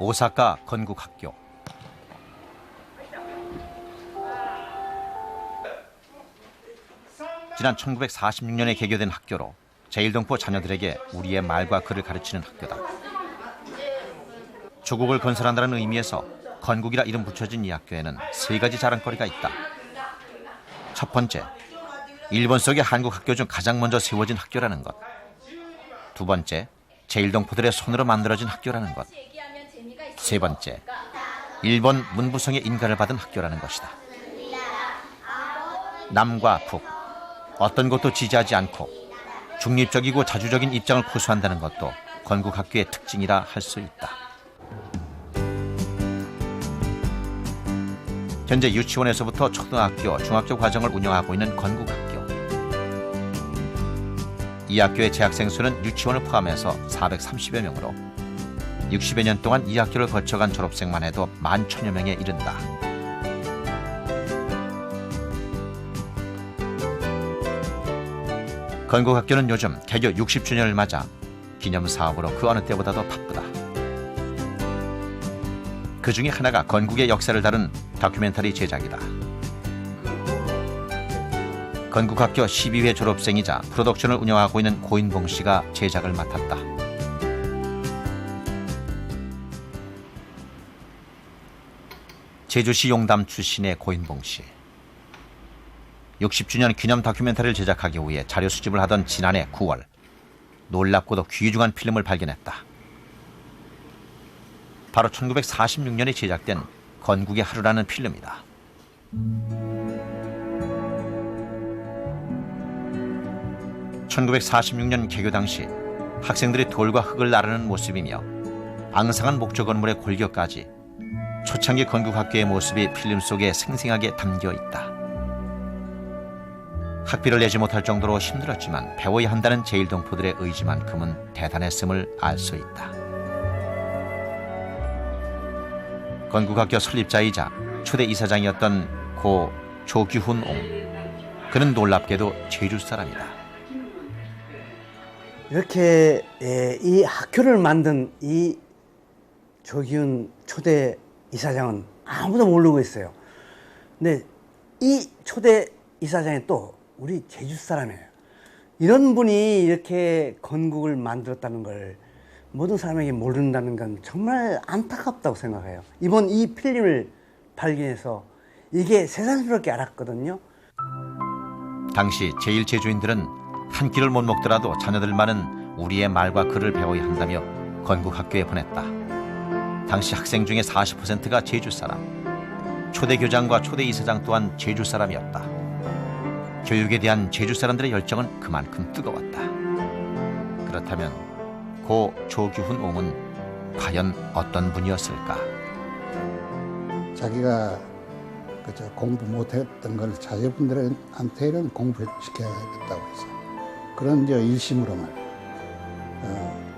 오사카 건국학교. 지난 1946년에 개교된 학교로 제1동포 자녀들에게 우리의 말과 글을 가르치는 학교다. 조국을 건설한다는 의미에서 건국이라 이름 붙여진 이 학교에는 세 가지 자랑거리가 있다. 첫 번째, 일본 속의 한국 학교 중 가장 먼저 세워진 학교라는 것. 두 번째, 제1동포들의 손으로 만들어진 학교라는 것. 세 번째, 일본 문부성의 인가를 받은 학교라는 것이다. 남과 북, 어떤 것도 지지하지 않고 중립적이고 자주적인 입장을 고수한다는 것도 건국학교의 특징이라 할 수 있다. 현재 유치원에서부터 초등학교, 중학교 과정을 운영하고 있는 건국학교. 이 학교의 재학생 수는 유치원을 포함해서 430여 명으로 60여 년 동안 이 학교를 거쳐간 졸업생만 해도 11,000여 명에 이른다. 건국학교는 요즘 개교 60주년을 맞아 기념사업으로 그 어느 때보다도 바쁘다. 그 중에 하나가 건국의 역사를 다룬 다큐멘터리 제작이다. 건국학교 12회 졸업생이자 프로덕션을 운영하고 있는 고인봉 씨가 제작을 맡았다. 제주시 용담 출신의 고인봉 씨. 60주년 기념 다큐멘터리를 제작하기 위해 자료 수집을 하던 지난해 9월, 놀랍고도 귀중한 필름을 발견했다. 바로 1946년에 제작된 건국의 하루라는 필름이다. (1946년) 개교 당시 학생들이 돌과 흙을 나르는 모습이며 앙상한 목조 건물의 골격까지 초창기 건국학교의 모습이 필름 속에 생생하게 담겨 있다. 학비를 내지 못할 정도로 힘들었지만 배워야 한다는 제1동포들의 의지만큼은 대단했음을 알 수 있다. 건국학교 설립자이자 초대 이사장이었던 고 조규훈 옹. 그는 놀랍게도 제주 사람이다. 이렇게 이 학교를 만든 이 조규훈 초대 이사장은 아무도 모르고 있어요. 근데 이 초대 이사장이 또 우리 제주 사람이에요. 이런 분이 이렇게 건국을 만들었다는 걸 모든 사람에게 모른다는 건 정말 안타깝다고 생각해요. 이번 이 필름을 발견해서 이게 새삼스럽게 알았거든요. 당시 제1제주인들은 한 끼를 못 먹더라도 자녀들만은 우리의 말과 글을 배워야 한다며 건국학교에 보냈다. 당시 학생 중에 40%가 제주 사람, 초대 교장과 초대 이사장 또한 제주 사람이었다. 교육에 대한 제주 사람들의 열정은 그만큼 뜨거웠다. 그렇다면 고 조규훈 옹은 과연 어떤 분이었을까? 자기가 그저 공부 못했던 걸 자제분들한테는 공부시켜야겠다고 해서 그런 일심으로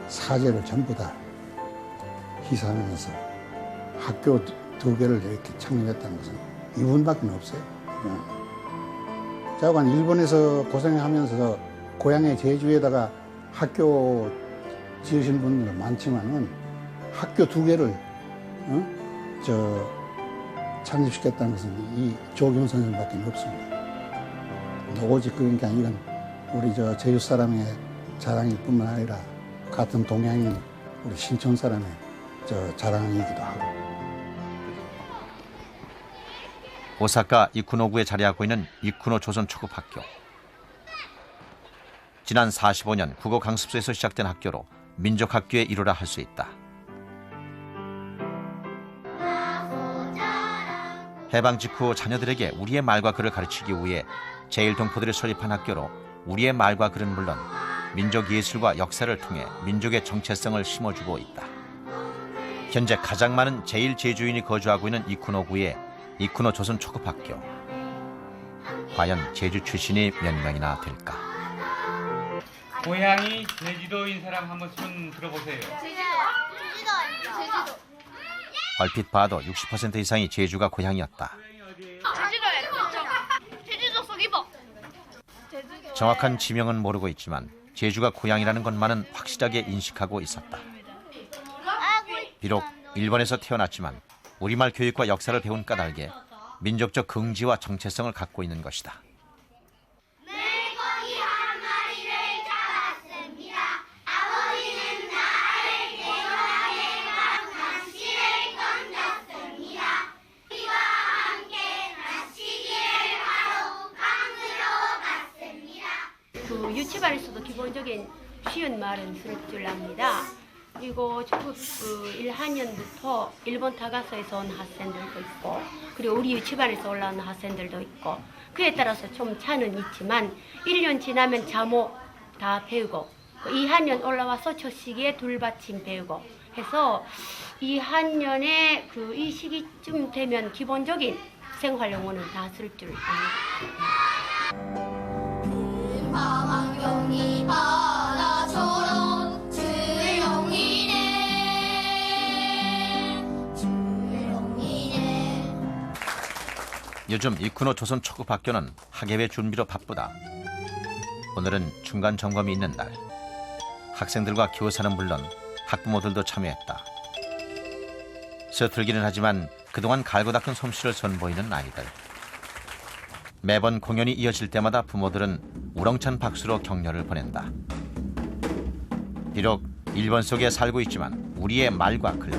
사제를 전부 다 희생하면서 학교 두 개를 이렇게 창립했다는 것은 이분밖에 없어요. 자관 일본에서 고생하면서 고향의 제주에다가 학교 지으신 분들은 많지만은 학교 두 개를 창립시켰다는 것은 이 조규훈 선생님밖에 없습니다. 오직 그러니까 이건 우리 제주 사람의 자랑일 뿐만 아니라 같은 동양인 우리 신촌 사람의 자랑이기도 하고. 오사카 이쿠노구에 자리하고 있는 이쿠노 조선 초급학교. 지난 45년 국어 강습소에서 시작된 학교로 민족학교의 일호라 할 수 있다. 해방 직후 자녀들에게 우리의 말과 글을 가르치기 위해 제1동포들이 설립한 학교로 우리의 말과 글은 물론 민족 예술과 역사를 통해 민족의 정체성을 심어주고 있다. 현재 가장 많은 제1제주인이 거주하고 있는 이쿠노구의 이쿠노 조선 초급학교. 과연 제주 출신이 몇 명이나 될까? 고향이 제주도인 사람 한번 손 들어보세요. 제주도. 얼핏 봐도 60% 이상이 제주가 고향이었다. 제주도 속이버. 정확한 지명은 모르고 있지만 제주가 고향이라는 것만은 확실하게 인식하고 있었다. 비록 일본에서 태어났지만 우리말 교육과 역사를 배운 까닭에 민족적 긍지와 정체성을 갖고 있는 것이다. 물고기 한 마리를 잡았습니다. 아버지는 나를 대바다에 낚시를 던졌습니다. 우리와 함께 낚시기를 하러 강으로 갔습니다. 그 유치반에서도 기본적인 쉬운 말은 쓸 줄 압니다. 그리고 중국 1학년부터 일본 타가서에서 온 학생들도 있고, 그리고 우리 유치반에서 올라온 학생들도 있고, 그에 따라서 좀 차는 있지만 1년 지나면 자모 다 배우고 2학년 올라와서 첫 시기에 둘받침 배우고 해서 2학년에 이 시기쯤 되면 기본적인 생활 용어는 다 쓸 줄 압니다. 방황용이 바다처럼 조용히네 조용히네. 요즘 이쿠노 조선 초급학교는 학예회 준비로 바쁘다. 오늘은 중간 점검이 있는 날. 학생들과 교사는 물론 학부모들도 참여했다. 서툴기는 하지만 그동안 갈고 닦은 솜씨를 선보이는 아이들. 매번 공연이 이어질 때마다 부모들은 우렁찬 박수로 격려를 보낸다. 비록 일본 속에 살고 있지만 우리의 말과 글,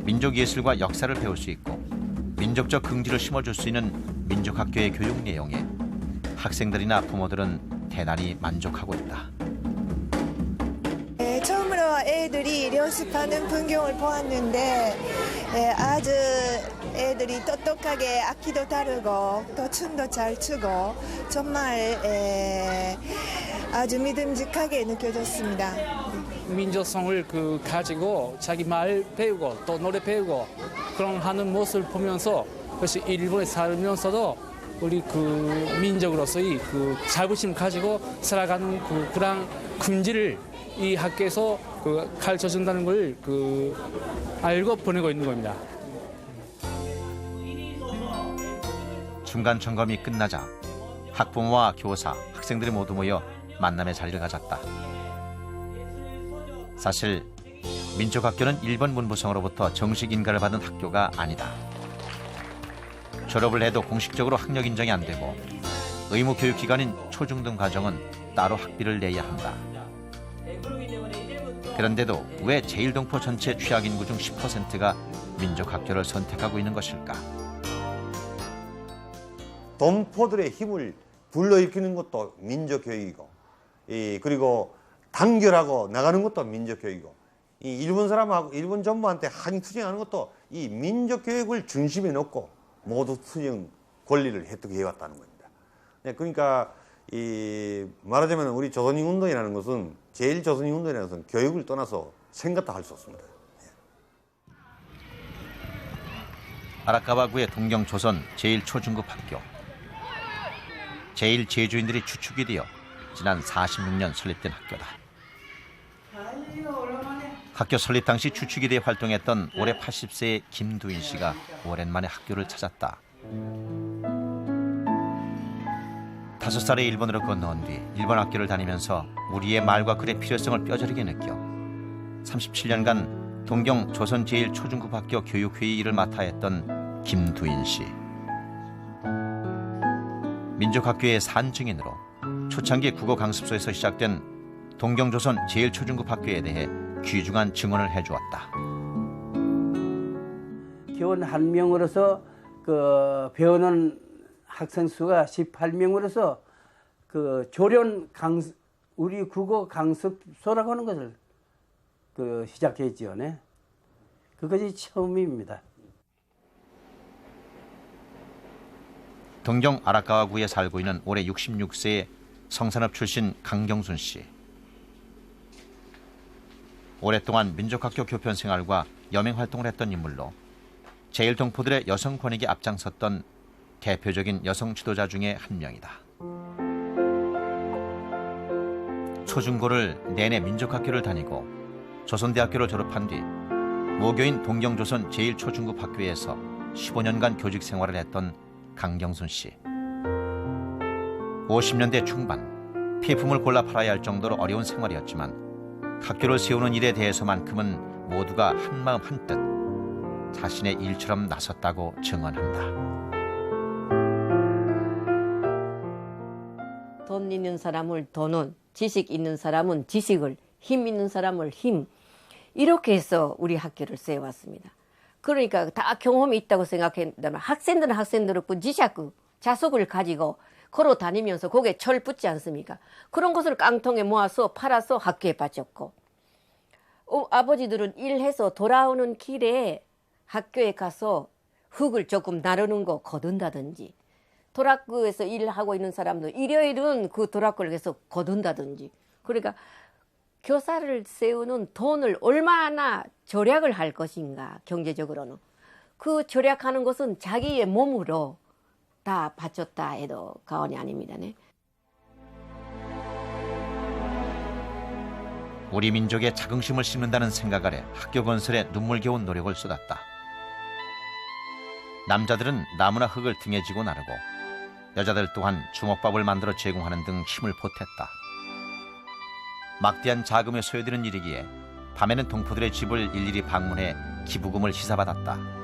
민족 예술과 역사를 배울 수 있고 민족적 긍지를 심어줄 수 있는 민족학교의 교육 내용에 학생들이나 부모들은 대단히 만족하고 있다. 처음으로 애들이 연습하는 풍경을 보았는데 아주 애들이 똑똑하게 악기도 다루고 또 춤도 잘 추고 정말 아주 믿음직하게 느껴졌습니다. 민족성을 가지고 자기 말 배우고 또 노래 배우고 그런 하는 모습을 보면서 그래서 일본에 살면서도 우리 민족으로서의 자부심 가지고 살아가는 그런 긍지를 이 학교에서 가르쳐 준다는 걸 알고 보내고 있는 겁니다. 중간 점검이 끝나자 학부모와 교사, 학생들이 모두 모여 만남의 자리를 가졌다. 사실 민족학교는 일본 문부성으로부터 정식 인가를 받은 학교가 아니다. 졸업을 해도 공식적으로 학력 인정이 안 되고 의무 교육기관인 초중등 과정은 따로 학비를 내야 한다. 그런데도 왜 제1동포 전체 취약인구 중 10%가 민족학교를 선택하고 있는 것일까? 동포들의 힘을 불러일으키는 것도 민족교육이고, 그리고 단결하고 나가는 것도 민족교육이고, 이 일본 사람하고 일본 정부한테 한이 투쟁하는 것도 이 민족교육을 중심에 놓고 모두 투쟁 권리를 획득해 왔다는 겁니다. 네, 그러니까 말하자면 우리 조선인운동이라는 것은 제1조선인운동이라는 것은 교육을 떠나서 생각도 할 수 없습니다. 아라카와구의 동경조선 제1초중급학교. 제1제주인들이 주축이 되어 지난 46년 설립된 학교다. 학교 설립 당시 주축이 되어 활동했던 올해 80세의 김두인 씨가 오랜만에 학교를 찾았다. 5살에 일본으로 건너온 뒤 일본 학교를 다니면서 우리의 말과 글의 필요성을 뼈저리게 느껴 37년간 동경 조선 제1초중급학교 교육회의 일을 맡아 했던 김두인 씨. 민족학교의 산증인으로 초창기 국어 강습소에서 시작된 동경조선 제1초중급학교에 대해 귀중한 증언을 해주었다. 교원 한 명으로서 배우는 학생 수가 18명으로서 우리 국어 강습소라고 하는 것을 시작했지요. 네? 그것이 처음입니다. 동경 아라카와구에 살고 있는 올해 66세의 성산읍 출신 강경순 씨. 오랫동안 민족학교 교편 생활과 여맹 활동을 했던 인물로 제1동포들의 여성 권익에 앞장섰던 대표적인 여성 지도자 중에 한 명이다. 초중고를 내내 민족학교를 다니고 조선대학교를 졸업한 뒤 모교인 동경조선 제1초중급학교에서 15년간 교직 생활을 했던 강경순 씨. 50년대 중반 폐품을 골라 팔아야 할 정도로 어려운 생활이었지만 학교를 세우는 일에 대해서만큼은 모두가 한마음 한뜻 자신의 일처럼 나섰다고 증언한다. 돈 있는 사람을 돈은, 지식 있는 사람은 지식을, 힘 있는 사람을 힘, 이렇게 해서 우리 학교를 세워왔습니다. 그러니까 다 경험이 있다고 생각한다면 학생들은 학생들은 그 지식, 자석을 가지고 걸어 다니면서 거기에 철 붙지 않습니까? 그런 것을 깡통에 모아서 팔아서 학교에 바쳤고, 아버지들은 일해서 돌아오는 길에 학교에 가서 흙을 조금 나르는 거 거둔다든지, 도락구에서 일하고 있는 사람들 일요일은 그 도락구를 계속 거둔다든지, 그러니까 교사를 세우는 돈을 얼마나 절약을 할 것인가, 경제적으로는 그 절약하는 것은 자기의 몸으로 다 바쳤다 해도 과언이 아닙니다. 네. 우리 민족의 자긍심을 심는다는 생각 아래 학교 건설에 눈물겨운 노력을 쏟았다. 남자들은 나무나 흙을 등에 지고 나르고 여자들 또한 주먹밥을 만들어 제공하는 등 힘을 보탰다. 막대한 자금에 소요되는 일이기에 밤에는 동포들의 집을 일일이 방문해 기부금을 희사받았다.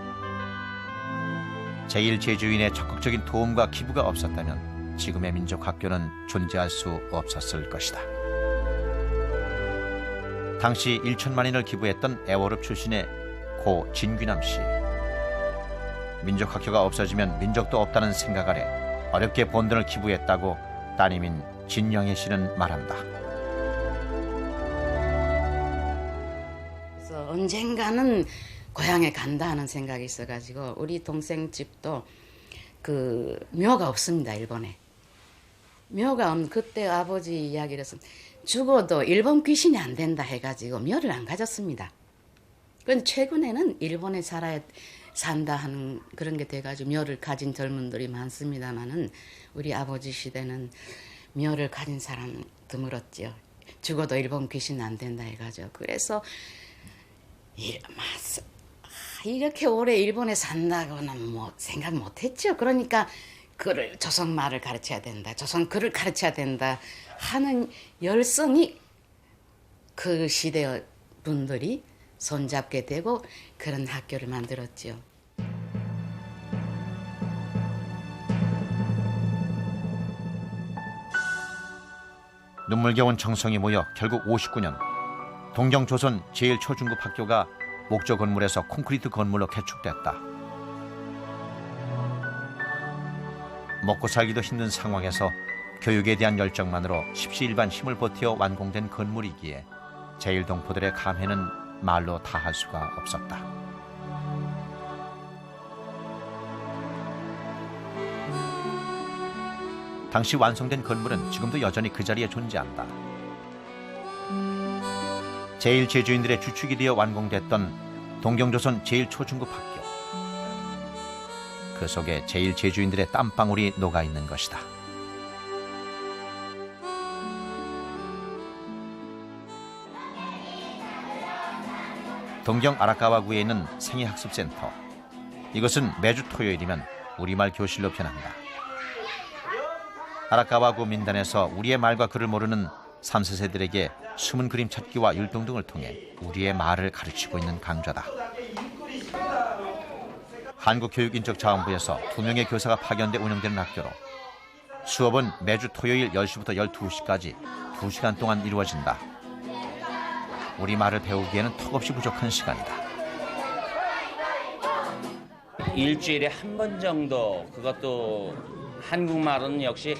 제1제주인의 적극적인 도움과 기부가 없었다면 지금의 민족학교는 존재할 수 없었을 것이다. 당시 1천만인을 기부했던 애월읍 출신의 고 진귀남 씨. 민족학교가 없어지면 민족도 없다는 생각 아래 어렵게 번 돈을 기부했다고 따님인 진영애 씨는 말한다. 그래서 언젠가는 고향에 간다 하는 생각이 있어가지고 우리 동생 집도 그 묘가 없습니다, 일본에. 묘가 없는, 그때 아버지 이야기를 했으면 죽어도 일본 귀신이 안 된다 해가지고 묘를 안 가졌습니다. 그런데 최근에는 일본에 산다 하는 그런 게 돼가지고 묘를 가진 젊은들이 많습니다만은 우리 아버지 시대는 묘를 가진 사람 드물었죠. 죽어도 일본 귀신 안 된다 해가지고. 그래서 이렇게 오래 일본에 산다고는 뭐 생각 못했죠. 그러니까 글을, 조선 말을 가르쳐야 된다, 조선 글을 가르쳐야 된다 하는 열성이 그 시대 분들이 손잡게 되고 그런 학교를 만들었죠. 눈물겨운 정성이 모여 결국 59년 동경조선 제1초중급 학교가 목조 건물에서 콘크리트 건물로 개축됐다. 먹고 살기도 힘든 상황에서 교육에 대한 열정만으로 십시일반 힘을 버티어 완공된 건물이기에 제1동포들의 감회는 말로 다할 수가 없었다. 당시 완성된 건물은 지금도 여전히 그 자리에 존재한다. 제1제주인들의 주축이 되어 완공됐던 동경조선 제1초중급 학교. 그 속에 제1제주인들의 땀방울이 녹아있는 것이다. 동경 아라카와구에 있는 생애학습센터. 이것은 매주 토요일이면 우리말 교실로 변한다. 아라카와구 민단에서 우리의 말과 글을 모르는 3세세들에게 숨은 그림 찾기와 율동 등을 통해 우리의 말을 가르치고 있는 강좌다. 한국교육인적자원부에서 2명의 교사가 파견돼 운영되는 학교로 수업은 매주 토요일 10시부터 12시까지 2시간 동안 이루어진다. 우리말을 배우기에는 턱없이 부족한 시간이다. 일주일에 한 번 정도, 그것도 한국말은 역시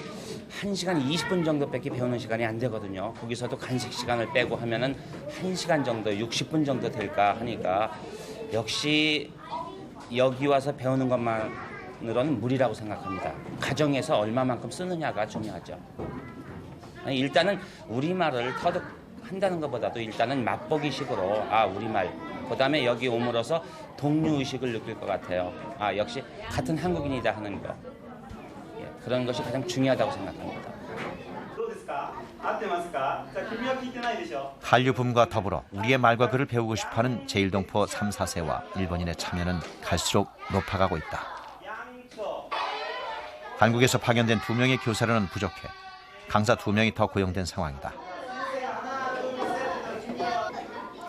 1시간 20분 정도밖에 배우는 시간이 안 되거든요. 거기서도 간식 시간을 빼고 하면은 1시간 정도, 60분 정도 될까 하니까 역시 여기 와서 배우는 것만으로는 무리라고 생각합니다. 가정에서 얼마만큼 쓰느냐가 중요하죠. 일단은 우리말을 터득한다는 것보다도 일단은 맛보기식으로 우리말, 그다음에 여기 오므로서 동료의식을 느낄 것 같아요. 역시 같은 한국인이다 하는 거. 그런 것이 가장 중요하다고 생각합니다. 한류 붐과 더불어 우리의 말과 글을 배우고 싶어하는 제1동포 3, 4세와 일본인의 참여는 갈수록 높아가고 있다. 한국에서 파견된 2명의 교사로는 부족해 강사 2명이 더 고용된 상황이다.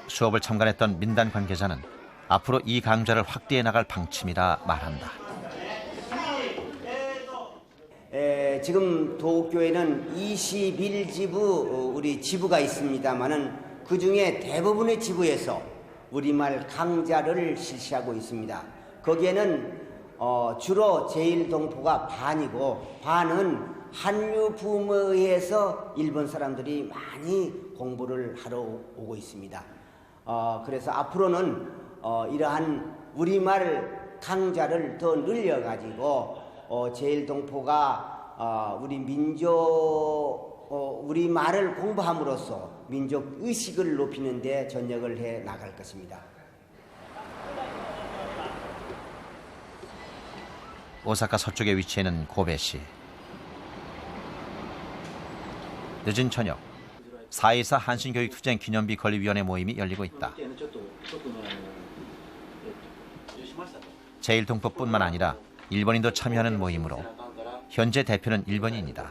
수업을 참관했던 민단 관계자는 앞으로 이 강좌를 확대해 나갈 방침이라 말한다. 지금 도교에는 21지부 우리 지부가 있습니다만은 그 중에 대부분의 지부에서 우리말 강좌를 실시하고 있습니다. 거기에는 주로 제1동포가 반이고 반은 한류 붐에 의해서 일본 사람들이 많이 공부를 하러 오고 있습니다. 그래서 앞으로는 이러한 우리말 강좌를 더 늘려가지고 제1동포가 우리 우리 말을 공부함으로써 민족 의식을 높이는 데 전력을 해 나갈 것입니다. 오사카 서쪽에 위치해 있는 고베시. 늦은 저녁, 4.24 한신교육투쟁 기념비 건립위원회 모임이 열리고 있다. 제1동포뿐만 아니라 일본인도 참여하는 모임으로 현재 대표는 일본인이다.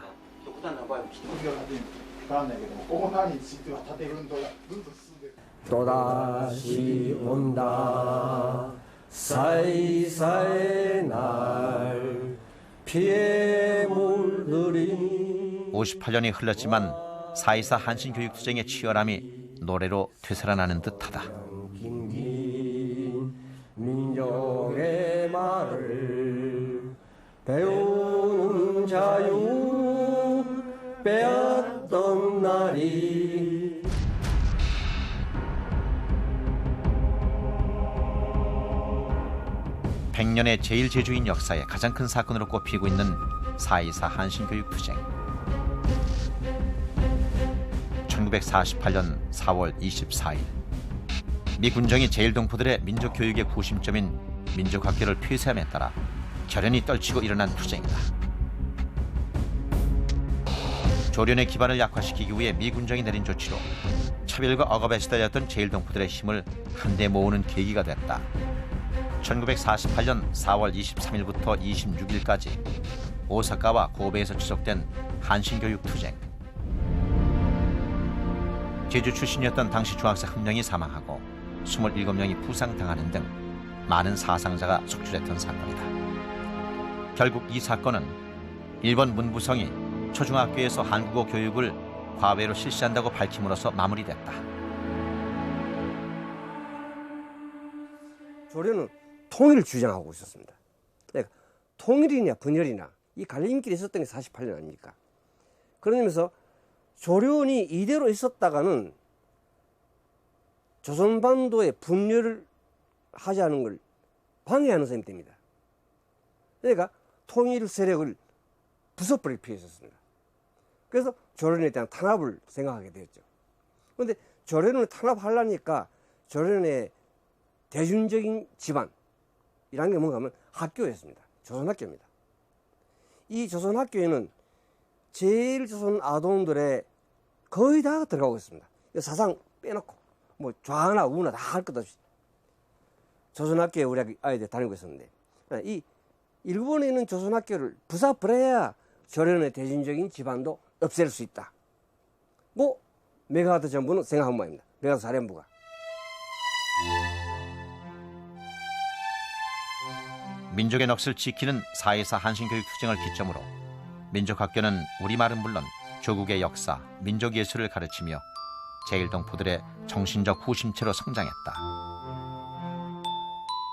또다시 온다 4.24의 날 피에 물들인 58년이 흘렀지만 4.24 한신교육투쟁의 치열함이 노래로 되살아나는 듯하다. 민족의 말을 배우는 자유 빼앗던 날이 100년의 제1제주인 역사에 가장 큰 사건으로 꼽히고 있는 4.24 한신교육투쟁. 1948년 4월 24일 미 군정이 제1동포들의 민족교육의 구심점인 민족학교를 폐쇄함에 따라 결연히 떨치고 일어난 투쟁이다. 조련의 기반을 약화시키기 위해 미 군정이 내린 조치로 차별과 억압에 시달렸던 제1동포들의 힘을 한데 모으는 계기가 됐다. 1948년 4월 23일부터 26일까지 오사카와 고베에서 지속된 한신교육투쟁. 제주 출신이었던 당시 중학생 1명이 사망하고 27명이 부상당하는 등 많은 사상자가 속출했던 사건이다. 결국 이 사건은 일본 문부성이 초중학교에서 한국어 교육을 과외로 실시한다고 밝힘으로써 마무리됐다. 조련은 통일을 주장하고 있었습니다. 그러니까 통일이냐 분열이냐 이 갈림길이 있었던 게 48년 아닙니까? 그런 의미에서 조련이 이대로 있었다가는 조선반도에 분열을 하지 않은 걸 방해하는 셈이 됩니다. 그러니까 통일 세력을 부숴버릴 필요가 있었습니다. 그래서 조련에 대한 탄압을 생각하게 되었죠. 그런데 조련을 탄압하려니까 조련의 대중적인 집안이라는 게 뭔가 하면 학교였습니다. 조선학교입니다. 이 조선학교에는 제일 조선 아동들의 거의 다 들어가고 있습니다. 사상 빼놓고 뭐 좌나 우나 다 할 것 없이 조선학교에 우리 아이들 다니고 있었는데 이 일본에 있는 조선학교를 부숴버려야 조련의 대중적인 집안도 없앨 수 있다. 뭐 메가하드 정부는 생각한 모양입니다. 메가하드 사령부가. 민족의 넋을 지키는 4.24 한신교육투쟁을 기점으로 민족학교는 우리말은 물론 조국의 역사, 민족예술을 가르치며 제1동포들의 정신적 후심체로 성장했다.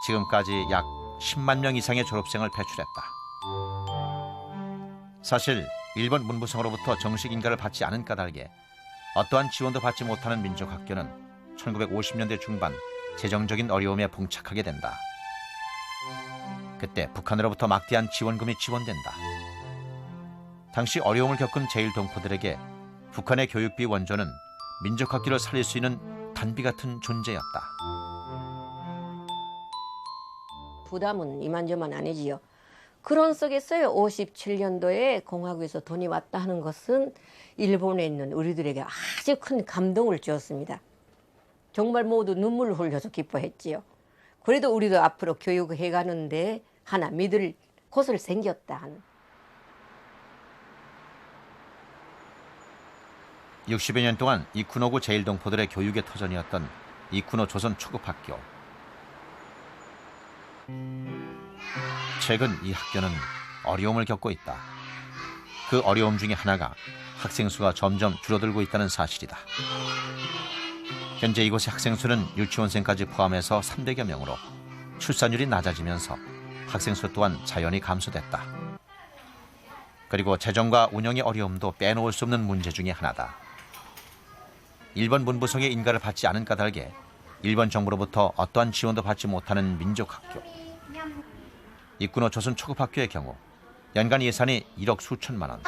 지금까지 약 10만 명 이상의 졸업생을 배출했다. 사실 일본 문부성으로부터 정식 인가를 받지 않은 까닭에 어떠한 지원도 받지 못하는 민족학교는 1950년대 중반 재정적인 어려움에 봉착하게 된다. 그때 북한으로부터 막대한 지원금이 지원된다. 당시 어려움을 겪은 제1동포들에게 북한의 교육비 원조는 민족학교를 살릴 수 있는 단비 같은 존재였다. 부담은 이만저만 아니지요. 그런 속에서요. 57년도에 공화국에서 돈이 왔다 하는 것은 일본에 있는 우리들에게 아주 큰 감동을 주었습니다. 정말 모두 눈물을 흘려서 기뻐했지요. 그래도 우리도 앞으로 교육해 가는데 하나 믿을 곳을 생겼다 하는. 60여 년 동안 이쿠노구 제1동포들의 교육의 터전이었던 이쿠노 조선 초급학교. 최근 이 학교는 어려움을 겪고 있다. 그 어려움 중에 하나가 학생 수가 점점 줄어들고 있다는 사실이다. 현재 이곳의 학생 수는 유치원생까지 포함해서 300여 명으로 출산율이 낮아지면서 학생 수 또한 자연히 감소됐다. 그리고 재정과 운영의 어려움도 빼놓을 수 없는 문제 중에 하나다. 일본 문부성의 인가를 받지 않은 까닭에 일본 정부로부터 어떠한 지원도 받지 못하는 민족학교. 이쿠노 조선 초급학교의 경우 연간 예산이 1억 수천만 원.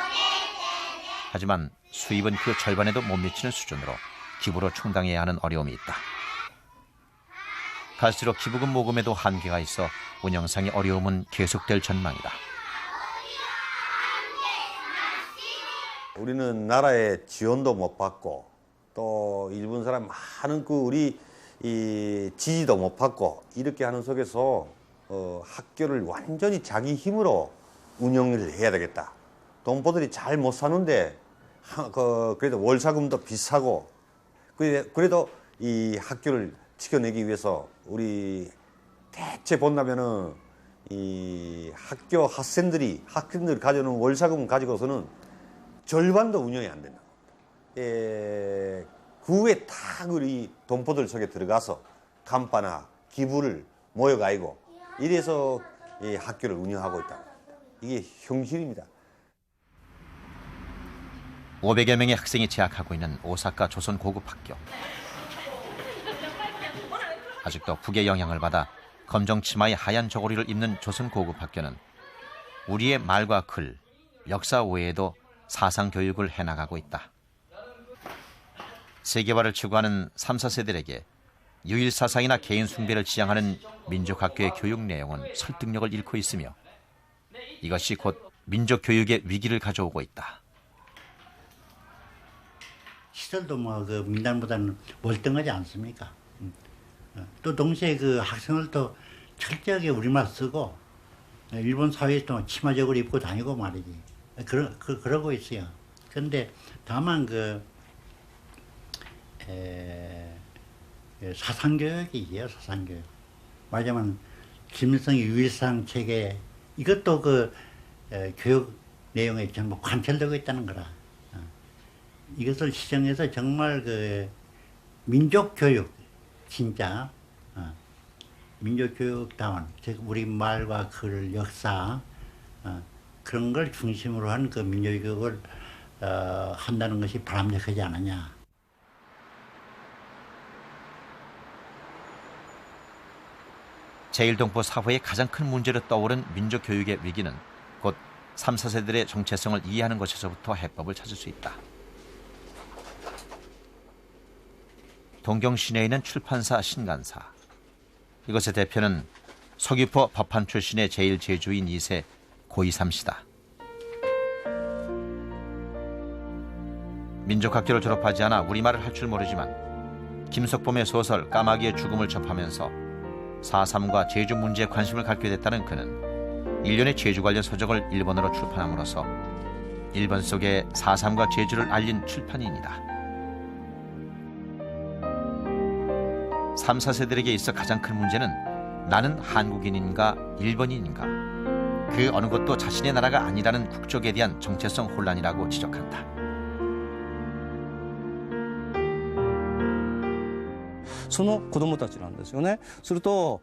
하지만 수입은 그 절반에도 못 미치는 수준으로 기부로 충당해야 하는 어려움이 있다. 갈수록 기부금 모금에도 한계가 있어 운영상의 어려움은 계속될 전망이다. 우리는 나라의 지원도 못 받고 또 일본 사람 많은 우리 이 지지도 못 받고 이렇게 하는 속에서 학교를 완전히 자기 힘으로 운영을 해야 되겠다. 동포들이 잘 못 사는데 그래도 월사금도 비싸고 그래도 이 학교를 지켜내기 위해서 우리 대체 본다면은 이 학교 학생들이 가져오는 월사금 가지고서는 절반도 운영이 안 된다. 그 후에 다 우리 동포들 속에 들어가서 간파나 기부를 모여가지고 이래서 이 학교를 운영하고 있다. 이게 현실입니다. 500여 명의 학생이 재학하고 있는 오사카 조선 고급학교. 아직도 북의 영향을 받아 검정 치마에 하얀 저고리를 입는 조선 고급학교는 우리의 말과 글, 역사 외에도 사상 교육을 해나가고 있다. 세계화를 추구하는 3, 4세들에게 유일 사상이나 개인 숭배를 지향하는 민족학교의 교육 내용은 설득력을 잃고 있으며 이것이 곧 민족교육의 위기를 가져오고 있다. 시설도 그 민단보다는 월등하지 않습니까? 또 동시에 그 학생들도 철저하게 우리말 쓰고 일본 사회에서 치마적으로 입고 다니고 말이지. 그러고 있어요. 그런데 다만 사상교육이에요, 사상교육. 말하자면 김일성의 유일상 체계 이것도 교육 내용에 전부 관철되고 있다는 거라. 이것을 시정해서 정말 민족교육, 진짜 민족교육다운, 즉 우리 말과 글, 역사 그런 걸 중심으로 한 민족교육을 한다는 것이 바람직하지 않느냐. 제1동포 사회의 가장 큰 문제로 떠오른 민족교육의 위기는 곧 3, 4세들의 정체성을 이해하는 것에서부터 해법을 찾을 수 있다. 동경 시내에 있는 출판사 신간사. 이것의 대표는 서귀포 법한 출신의 제1제주인 2세 고이삼 씨다. 민족학교를 졸업하지 않아 우리말을 할 줄 모르지만 김석범의 소설 까마귀의 죽음을 접하면서 4.3과 제주 문제에 관심을 갖게 됐다는 그는 일련의 제주 관련 서적을 일본어로 출판함으로써 일본 속의 4.3과 제주를 알린 출판인이다. 3, 4세들에게 있어 가장 큰 문제는 나는 한국인인가 일본인인가 그 어느 것도 자신의 나라가 아니라는 국적에 대한 정체성 혼란이라고 지적한다. その子供たちなんですよね。すると、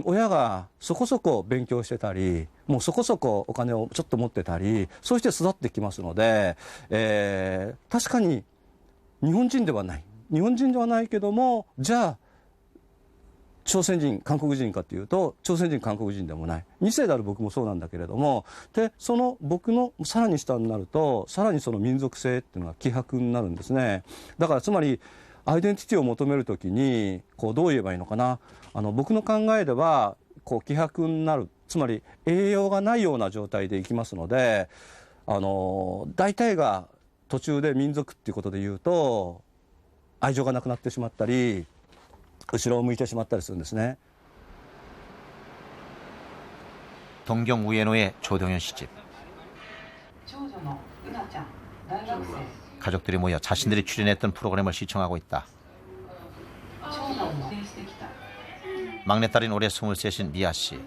親がそこそこ勉強してたり、もうそこそこお金をちょっと持ってたり、そうして育ってきますので、確かに日本人ではない。日本人ではないけども、じゃあ朝鮮人、韓国人かというと、朝鮮人、韓国人でもない。2世である僕もそうなんだけれども、で、その僕のさらに下になると、さらにその民族性っていうのが希薄になるんですね。だからつまり、アイデンティティを求めるときにどう言えばいいのかな、僕の考えでは希薄になる、つまり栄養がないような状態でいきますので、大体が途中で民族っていうことで言うと愛情がなくなってしまったり後ろを向いてしまったりするんですね。 동경 우에노의 조동현 씨 집. 가족들이 모여 자신들이 출연했던 프로그램을 시청하고 있다. 막내딸인 올해 23인 미아 씨.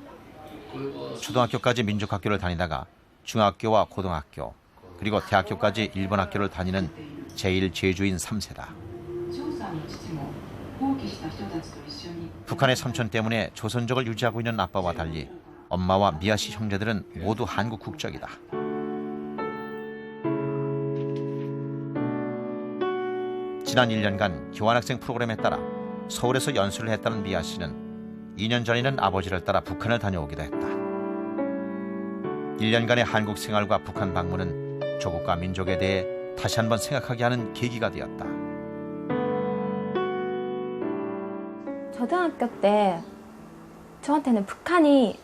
초등학교까지 민족학교를 다니다가 중학교와 고등학교 그리고 대학교까지 일본 학교를 다니는 제1제주인 3세다. 북한의 삼촌 때문에 조선족을 유지하고 있는 아빠와 달리 엄마와 미아 씨 형제들은 모두 한국 국적이다. 지난 1년간 교환학생 프로그램에 따라 서울에서 연수를 했다는 미아 씨는 2년 전에는 아버지를 따라 북한을 다녀오기도 했다. 1년간의 한국 생활과 북한 방문은 조국과 민족에 대해 다시 한번 생각하게 하는 계기가 되었다. 초등학교 때 저한테는 북한이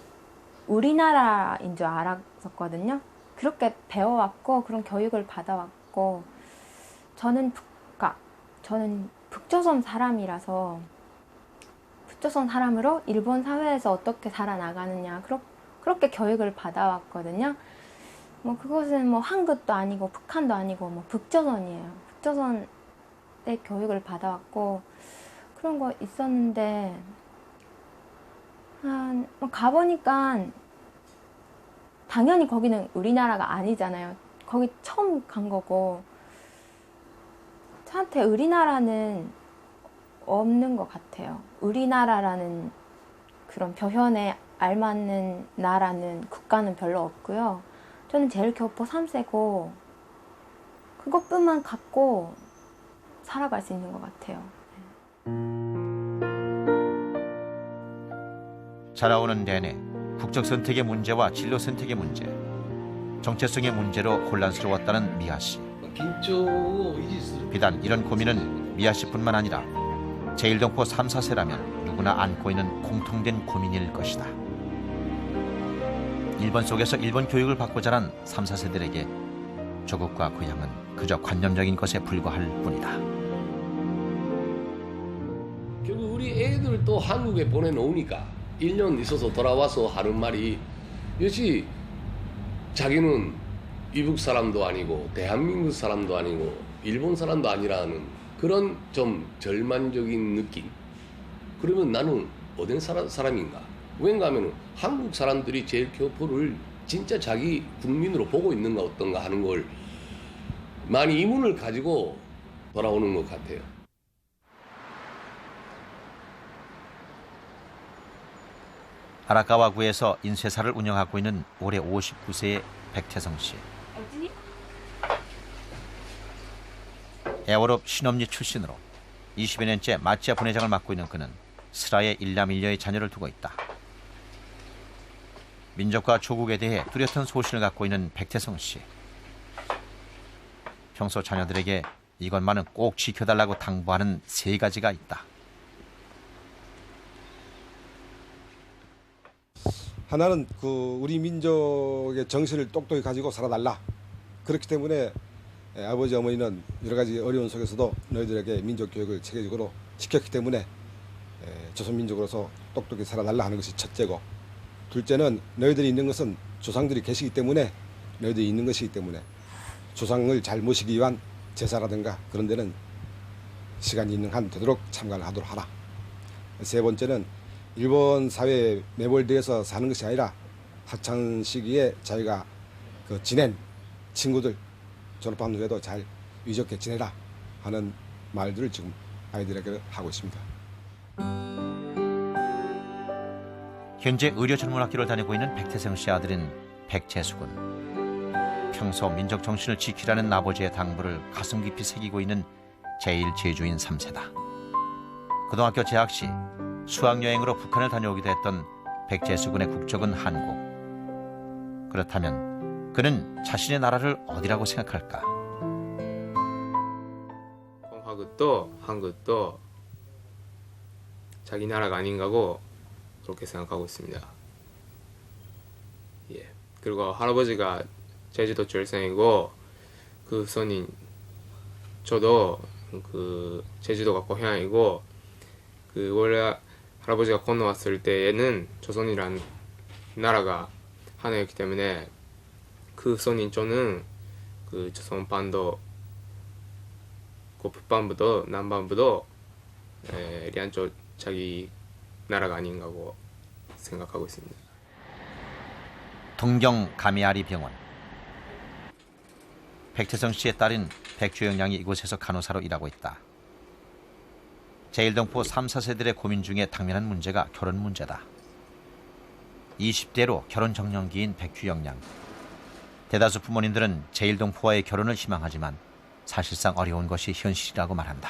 우리나라인 줄 알았었거든요. 그렇게 배워왔고 그런 교육을 받아왔고 저는 북조선 사람이라서 북조선 사람으로 일본 사회에서 어떻게 살아나가느냐 그렇게 교육을 받아왔거든요. 뭐 그것은 뭐 한국도 아니고 북한도 아니고 뭐 북조선이에요. 북조선의 교육을 받아왔고 그런 거 있었는데 가보니까 당연히 거기는 우리나라가 아니잖아요. 거기 처음 간 거고 저한테 우리나라는 없는 것 같아요. 우리나라라는 그런 표현에 알맞는 나라는 국가는 별로 없고요. 저는 제일 교포 3세고 그것뿐만 갖고 살아갈 수 있는 것 같아요. 자라오는 내내 국적 선택의 문제와 진로 선택의 문제, 정체성의 문제로 혼란스러웠다는 미아 씨. 비단 이런 고민은 미아 씨뿐만 아니라 제1동포 3, 4세라면 누구나 안고 있는 공통된 고민일 것이다. 일본 속에서 일본 교육을 받고 자란 3, 4세들에게 조국과 고향은 그저 관념적인 것에 불과할 뿐이다. 결국 우리 애들 또 한국에 보내놓으니까 1년 있어서 돌아와서 하는 말이 역시 자기는 이북 사람도 아니고 대한민국 사람도 아니고 일본 사람도 아니라는 그런 좀 절망적인 느낌. 그러면 나는 어떤 사람인가? 왠가 하면 한국 사람들이 제일 교포를 진짜 자기 국민으로 보고 있는가 어떤가 하는 걸 많이 의문을 가지고 돌아오는 것 같아요. 아라카와구에서 인쇄사를 운영하고 있는 올해 59세의 백태성 씨. 애월업 신업리 출신으로 20여 년째 마치아 분회장을 맡고 있는 그는 슬하에 일남일녀의 자녀를 두고 있다. 민족과 조국에 대해 뚜렷한 소신을 갖고 있는 백태성 씨. 평소 자녀들에게 이것만은 꼭 지켜달라고 당부하는 3가지가 있다. 하나는 우리 민족의 정신을 똑똑히 가지고 살아달라. 그렇기 때문에 아버지 어머니는 여러 가지 어려운 속에서도 너희들에게 민족 교육을 체계적으로 시켰기 때문에 조선민족으로서 똑똑히 살아달라 하는 것이 첫째고, 둘째는 너희들이 있는 것은 조상들이 계시기 때문에 너희들이 있는 것이기 때문에 조상을 잘 모시기 위한 제사라든가 그런 데는 시간이 있는 한 되도록 참가를 하도록 하라. 세 번째는 일본 사회에 매몰되어서 사는 것이 아니라 학창 시기에 자기가 지낸 친구들 졸업한 후에도 잘 유좋게 지내라 하는 말들을 지금 아이들에게 하고 있습니다. 현재 의료전문학교를 다니고 있는 백태성 씨 아들인 백재숙은 평소 민족 정신을 지키라는 아버지의 당부를 가슴 깊이 새기고 있는 제1제주인 3세다. 고등학교 재학 시 수학여행으로 북한을 다녀오기도 했던 백재수군의 국적은 한국. 그렇다면 그는 자신의 나라를 어디라고 생각할까? 한국도 자기 나라가 아닌가고 그렇게 생각하고 있습니다. 예. 그리고 할아버지가 제주도 출생이고 그 선인 저도 제주도가 고향이고 원래 할아버지가 건너왔을 때에는 조선이란 나라가 하나였기 때문에 그 선인 저는 조선반도 북반부도 남반부도 리안조 자기 나라가 아닌가고 생각하고 있습니다. 동경 가미아리 병원. 백태성 씨의 딸인 백주영 양이 이곳에서 간호사로 일하고 있다. 제1동포 3, 4세들의 고민 중에 당면한 문제가 결혼 문제다. 20대로 결혼 적령기인 백주영 양. 대다수 부모님들은 제1동포와의 결혼을 희망하지만 사실상 어려운 것이 현실이라고 말한다.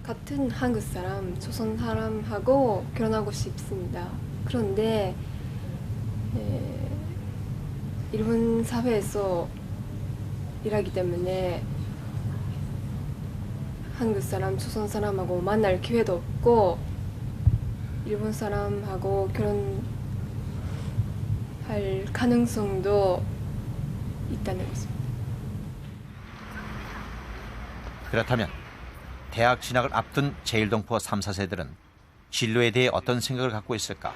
같은 한국 사람, 조선 사람하고 결혼하고 싶습니다. 그런데 일본 사회에서 일하기 때문에 한국 사람, 조선 사람하고 만날 기회도 없고 일본 사람하고 결혼할 가능성도 있다는 것입니다. 그렇다면 대학 진학을 앞둔 제1동포 3, 4세들은 진로에 대해 어떤 생각을 갖고 있을까?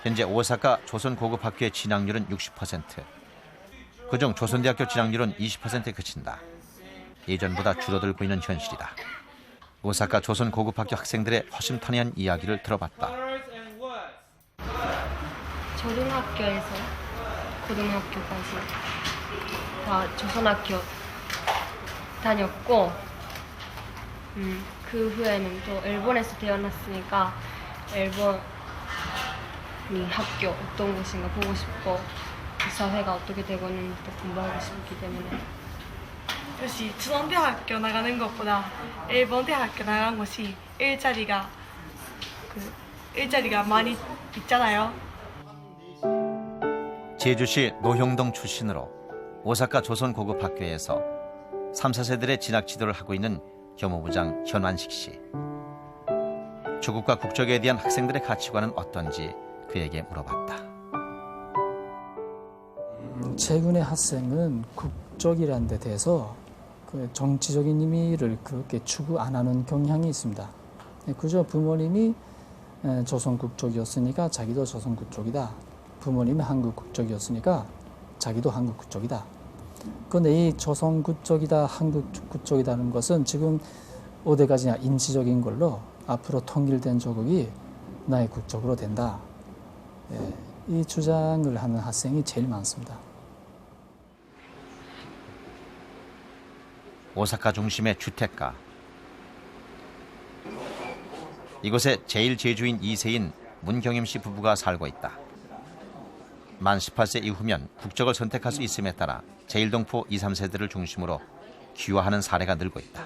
현재 오사카 조선고급학교의 진학률은 60%. 그중 조선대학교 진학률은 20%에 그친다. 예전보다 줄어들고 있는 현실이다. 오사카 조선고급학교 학생들의 허심탄회한 이야기를 들어봤다. 초등학교에서 고등학교까지 다 조선학교 다녔고 그 후에는 또 일본에서 태어났으니까 일본이 학교 어떤 곳인가 보고 싶고 그 사회가 어떻게 되고 있는지도 공부하고 싶기 때문에 역시 조선대학교 나가는 것보다 일본 대학교 나가는 것이 일자리가 많이 있잖아요. 제주시 노형동 출신으로 오사카 조선고급학교에서 3, 4세들의 진학 지도를 하고 있는 교무부장 현완식 씨. 조국과 국적에 대한 학생들의 가치관은 어떤지 그에게 물어봤다. 최근의 학생은 국적이라는 데 대해서 그 정치적인 의미를 그렇게 추구 안 하는 경향이 있습니다. 그저 부모님이 조선 국적이었으니까 자기도 조선 국적이다. 부모님이 한국 국적이었으니까 자기도 한국 국적이다. 그런데 이 조선 국적이다, 한국 국적이다는 것은 지금 어디까지나 인지적인 걸로 앞으로 통일된 조국이 나의 국적으로 된다. 이 주장을 하는 학생이 제일 많습니다. 오사카 중심의 주택가. 이곳에 제일 제주인 2세인 문경임 씨 부부가 살고 있다. 만 18세 이후면 국적을 선택할 수 있음에 따라 제1동포 2, 3세들을 중심으로 귀화하는 사례가 늘고 있다.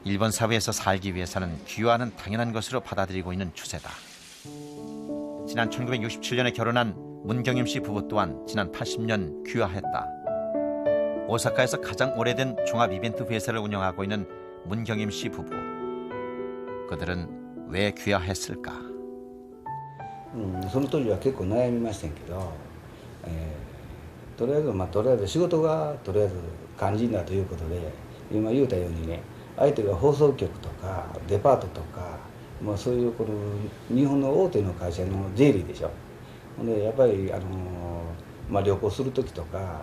일본 사회에서 살기 위해서는 귀화는 당연한 것으로 받아들이고 있는 추세다. 지난 1967년에 결혼한 문경임 씨 부부 또한 지난 80년 귀화했다. 오사카에서 가장 오래된 종합 이벤트 회사를 운영하고 있는 문경임 씨 부부. 그들은 왜 귀화했을까? その当時は結構悩みましたけど、とりあえず仕事がとりあえず肝心だということで、今言うたようにね、相手が放送局とかデパートとか、そういうこの日本の大手の会社の税理でしょ。でやっぱり旅行する時とか、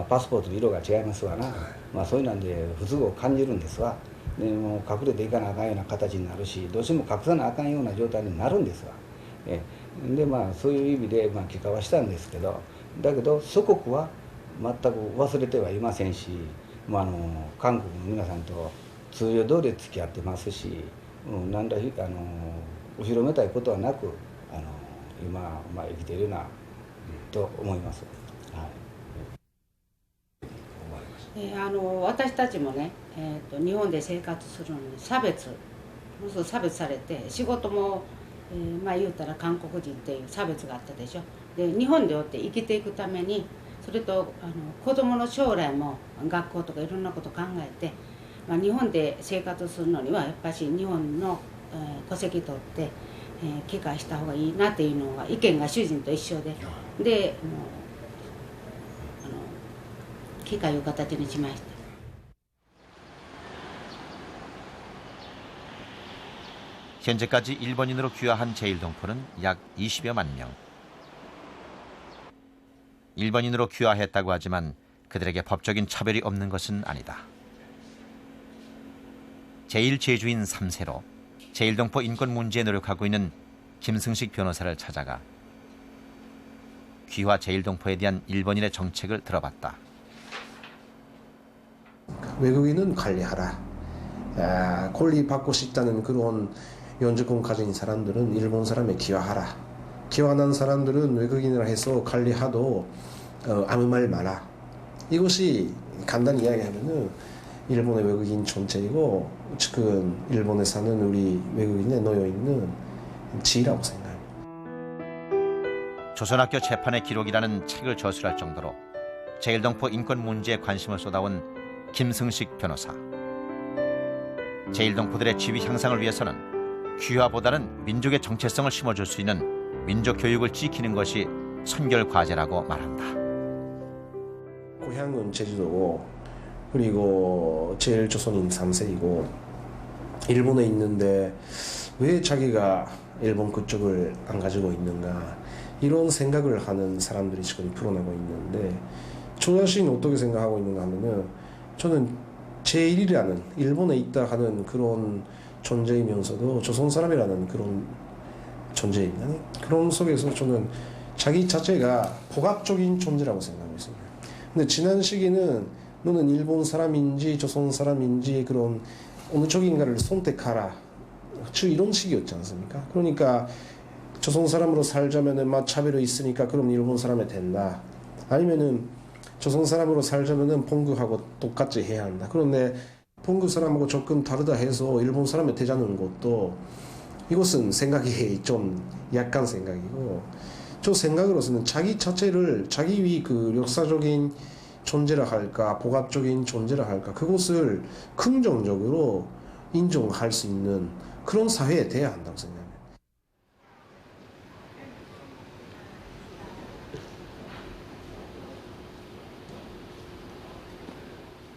パスポートの色が違いますわな、そういうなんで不都合を感じるんですわ。でもう隠れていかなあかんような形になるし、どうしても隠さなあかんような状態になるんですわ。でそういう意味で帰化はしたんですけど、だけど祖国は全く忘れてはいませんし、韓国の皆さんと通常通り付き合ってますし、何ら後ろめたいことはなく今、生きているなと思います。私たちもね、日本で生活するのに差別されて、仕事も、言うたら韓国人っていう差別があったでしょ。で日本でおって生きていくために、それと子供の将来も学校とかいろんなこと考えて、日本で生活するのにはやっぱり日本の、戸籍取って、帰化した方がいいなっていうのが意見が主人と一緒で、帰化いう形にしました。 현재까지 일본인으로 귀화한 제1동포는 약 20여만 명. 일본인으로 귀화했다고 하지만 그들에게 법적인 차별이 없는 것은 아니다. 제1제주인 3세로 제1동포 인권 문제에 노력하고 있는 김승식 변호사를 찾아가 귀화 제1동포에 대한 일본인의 정책을 들어봤다. 외국인은 관리하라. 권리받고 싶다는 그런 연주권 가진 사람들은 일본 사람에 귀화하라. 귀화한 사람들은 외국인이라 해서 관리하도 아무 말 마라. 이것이 간단히 이야기하면은 일본의 외국인 정책이고 지금 일본에 사는 우리 외국인에 놓여 있는 지라고 생각합니다. 조선학교 재판의 기록이라는 책을 저술할 정도로 제1동포 인권 문제에 관심을 쏟아온 김승식 변호사. 제1동포들의 지위 향상을 위해서는 귀화보다는 민족의 정체성을 심어줄 수 있는 민족 교육을 지키는 것이 선결 과제라고 말한다. 고향은 제주도고 그리고 제일 조선인 3세이고 일본에 있는데 왜 자기가 일본 그쪽을 안 가지고 있는가 이런 생각을 하는 사람들이 지금 불어나고 있는데 저 자신이 어떻게 생각하고 있는가 하면은 저는 제1이라는 일본에 있다 하는 그런 존재이면서도 조선 사람이라는 그런 존재입니다. 그런 속에서 저는 자기 자체가 복합적인 존재라고 생각하고 있습니다. 근데 지난 시기는 너는 일본 사람인지 조선 사람인지 그런 어느 쪽인가를 선택하라. 이런 식이었지 않습니까? 그러니까 조선 사람으로 살자면은 막 차별이 있으니까 그럼 일본 사람이 된다. 아니면은 조선 사람으로 살자면은 봉구하고 똑같이 해야 한다. 그런데 봉구 사람하고 조금 다르다 해서 일본 사람이 되자는 것도 이것은 생각이 좀 약간 생각이고 저 생각으로서는 자기 자체를 자기 위 그 역사적인 존재라 할까 복합적인 존재라 할까 그것을 긍정적으로 인정할 수 있는 그런 사회에 돼야 한다고 생각합니다.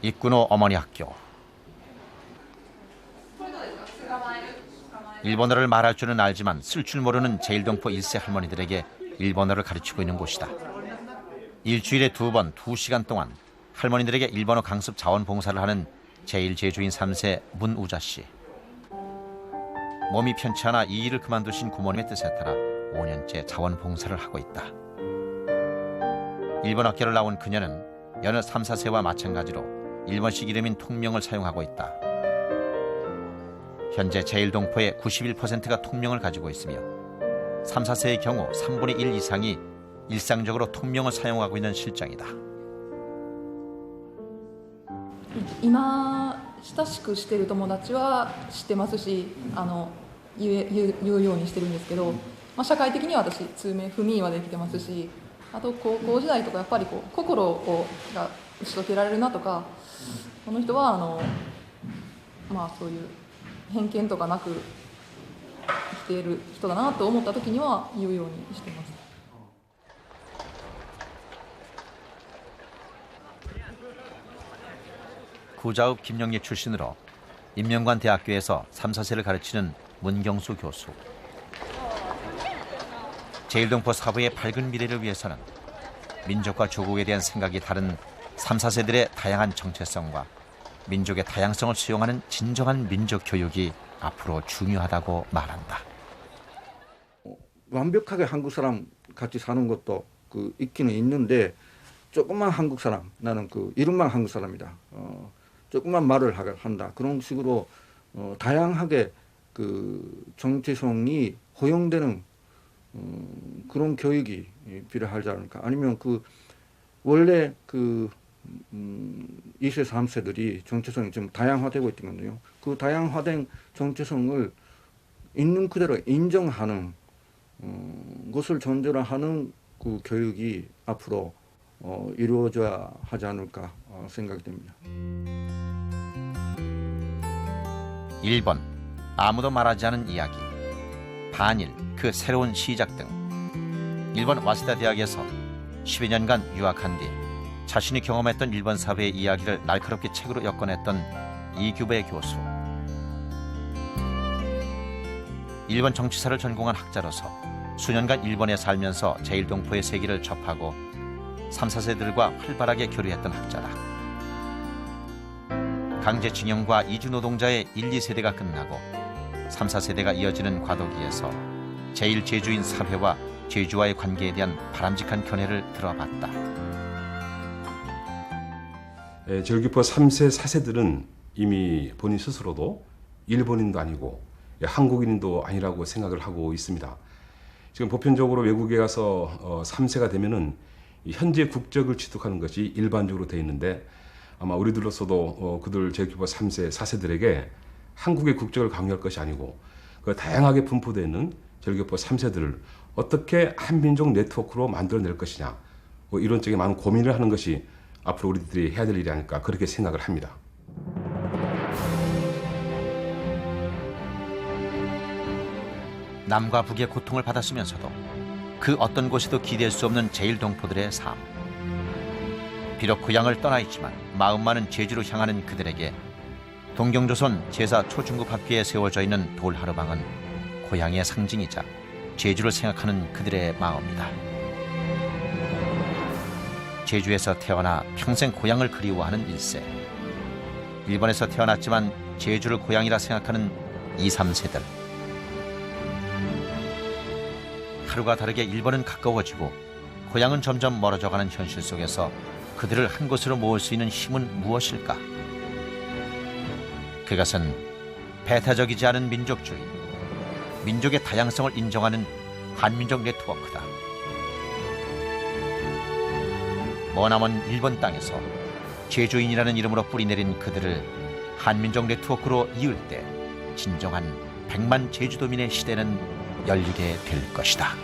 입군 후 어머니 학교. 일본어를 말할 줄은 알지만 쓸 줄 모르는 제1동포 1세 할머니들에게 일본어를 가르치고 있는 곳이다. 일주일에 2번 2시간 동안 할머니들에게 일본어 강습 자원봉사를 하는 제1제주인 3세 문우자 씨. 몸이 편치 않아 이 일을 그만두신 부모님의 뜻에 따라 5년째 자원봉사를 하고 있다. 일본 학교를 나온 그녀는 여느 3, 4세와 마찬가지로 일본식 이름인 통명을 사용하고 있다. 현재 제1동포의 91%가 통명을 가지고 있으며 3, 4세의 경우 3분의 1 이상이 일상적으로 통명을 사용하고 있는 실정이다. 今親しくしている友達は知ってますし言うようにしてるんですけど、社会的には私通名不眠はできてますし、あと高校時代とかやっぱり心が打ち解けられるなとか、この人はそういう偏見とかなく生きている人だなと思った時には言うようにしてます。 구자읍 김영리 출신으로 인명관 대학교에서 3, 4세를 가르치는 문경수 교수. 제1동포 사부의 밝은 미래를 위해서는 민족과 조국에 대한 생각이 다른 3, 4세들의 다양한 정체성과 민족의 다양성을 수용하는 진정한 민족 교육이 앞으로 중요하다고 말한다. 완벽하게 한국 사람 같이 사는 것도 있기는 있는데 조금만 한국 사람, 나는 이름만 한국 사람이다. 조금만 말을 한다. 그런 식으로 다양하게 정체성이 허용되는 그런 교육이 필요하지 않을까. 아니면 원래 2세, 3세들이 정체성이 좀 다양화되고 있거든요. 그 다양화된 정체성을 있는 그대로 인정하는 것을 전제로 하는 교육이 앞으로 이루어져야 하지 않을까 생각이 됩니다. 1번, 아무도 말하지 않은 이야기. 반일, 그 새로운 시작 등. 일본 와세다 대학에서 12 년간 유학한 뒤 자신이 경험했던 일본 사회의 이야기를 날카롭게 책으로 엮어냈던 이규배 교수. 일본 정치사를 전공한 학자로서 수년간 일본에 살면서 제1동포의 세계를 접하고 3, 4세들과 활발하게 교류했던 학자다. 강제징용과 이주노동자의 1, 2세대가 끝나고 3, 4세대가 이어지는 과도기에서 제1제주인 사회와 제주와의 관계에 대한 바람직한 견해를 들어봤다. 제일교포 3세, 4세들은 이미 본인 스스로도 일본인도 아니고 한국인도 아니라고 생각을 하고 있습니다. 지금 보편적으로 외국에 가서 3세가 되면은 현재 국적을 취득하는 것이 일반적으로 되어 있는데 아마 우리들로서도 그들 제일교포 3세, 4세들에게 한국의 국적을 강요할 것이 아니고 그 다양하게 분포되어 있는 제일교포 3세들을 어떻게 한민족 네트워크로 만들어낼 것이냐 이런 쪽에 많은 고민을 하는 것이 앞으로 우리들이 해야 될 일이 아닐까 그렇게 생각을 합니다. 남과 북의 고통을 받았으면서도 그 어떤 곳에도 기대할 수 없는 제1동포들의 삶. 비록 고향을 떠나 있지만 마음만은 제주로 향하는 그들에게 동경조선 제사 초중급 학교에 세워져 있는 돌하루방은 고향의 상징이자 제주를 생각하는 그들의 마음이다. 제주에서 태어나 평생 고향을 그리워하는 1세. 일본에서 태어났지만 제주를 고향이라 생각하는 2, 3세들. 하루가 다르게 일본은 가까워지고 고향은 점점 멀어져가는 현실 속에서 그들을 한 곳으로 모을 수 있는 힘은 무엇일까? 그것은 배타적이지 않은 민족주의, 민족의 다양성을 인정하는 한민족 네트워크다. 머나먼 일본 땅에서 제주인이라는 이름으로 뿌리내린 그들을 한민족 네트워크로 이을 때 진정한 100만 제주도민의 시대는 열리게 될 것이다.